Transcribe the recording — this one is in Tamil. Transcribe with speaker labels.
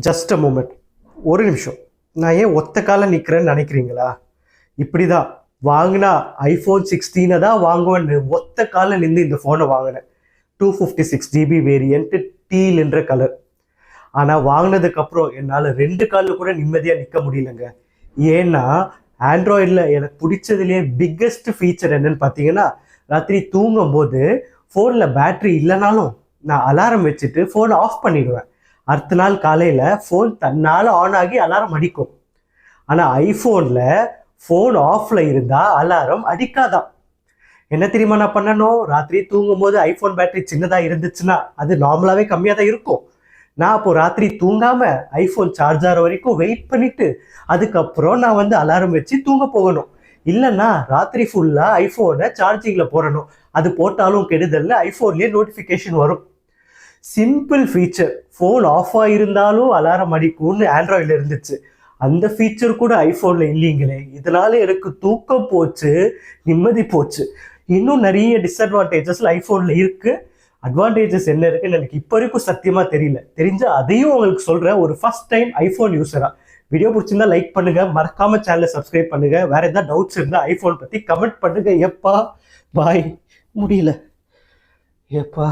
Speaker 1: ஜஸ்ட் அ மூமெண்ட், ஒரு நிமிஷம். நான் ஏன் ஒத்த காலம் நிற்கிறேன்னு நினைக்கிறீங்களா? இப்படி தான் வாங்கினா ஐஃபோன் 16 தான் வாங்குவேன்னு ஒத்த காலம் நின்று இந்த ஃபோனை வாங்கினேன். 256 GB வேரியன்ட்டு டீல் என்ற கலர். ஆனால் வாங்கினதுக்கப்புறம் என்னால் 2 காலில் கூட நிம்மதியாக நிற்க முடியலங்க. ஏன்னா ஆண்ட்ராய்டில் எனக்கு பிடிச்சதுலேயே பிக்கஸ்ட் ஃபீச்சர் என்னன்னு பார்த்தீங்கன்னா, ராத்திரி தூங்கும் போது ஃபோனில் பேட்ரி இல்லைனாலும் நான் அலாரம் வச்சுட்டு ஃபோனை ஆஃப் பண்ணிடுவேன். அடுத்த நாள் காலையில் ஃபோன் தன்னால் ஆன் ஆகி அலாரம் அடிக்கும். ஆனால் ஐஃபோனில் ஃபோன் ஆஃபில் இருந்தால் அலாரம் அடிக்காதான். என்ன தெரியுமா நான் பண்ணணும்? ராத்திரி தூங்கும் போது ஐஃபோன் பேட்டரி சின்னதாக இருந்துச்சுன்னா அது நார்மலாகவே கம்மியாக தான் இருக்கும். நான் அப்போ ராத்திரி தூங்காமல் ஐஃபோன் சார்ஜர் வரைக்கும் வெயிட் பண்ணிவிட்டு அதுக்கப்புறம் நான் அலாரம் வச்சு தூங்க போகணும். இல்லைன்னா ராத்திரி ஃபுல்லாக ஐஃபோனை சார்ஜிங்கில் போடணும். அது போட்டாலும் கெடுதல்ல ஐஃபோன்லேயே நோட்டிஃபிகேஷன் வரும். Simple feature. ஃபோன் ஆஃப் ஆகிருந்தாலும் அலாரம் அடிக்கும்னு ஆண்ட்ராய்டில் இருந்துச்சு. அந்த ஃபீச்சர் கூட ஐஃபோனில் இல்லைங்களே. இதனால எனக்கு தூக்கம் போச்சு, நிம்மதி போச்சு. இன்னும் நிறைய டிஸ்அட்வான்டேஜஸ்ல ஐஃபோனில் இருக்குது. அட்வான்டேஜஸ் என்ன இருக்குன்னு எனக்கு இப்போ வரைக்கும் சத்தியமாக தெரியல. தெரிஞ்சால் அதையும் உங்களுக்கு சொல்கிறேன். ஒரு ஃபர்ஸ்ட் டைம் ஐஃபோன் யூஸராக வீடியோ பிடிச்சிருந்தா லைக் பண்ணுங்கள், மறக்காமல் சேனலை சப்ஸ்கிரைப் பண்ணுங்கள். வேறு எதாவது டவுட்ஸ் இருந்தால் ஐஃபோன் பற்றி கமெண்ட் பண்ணுங்கள். எப்பா பாய், முடியல எப்பா.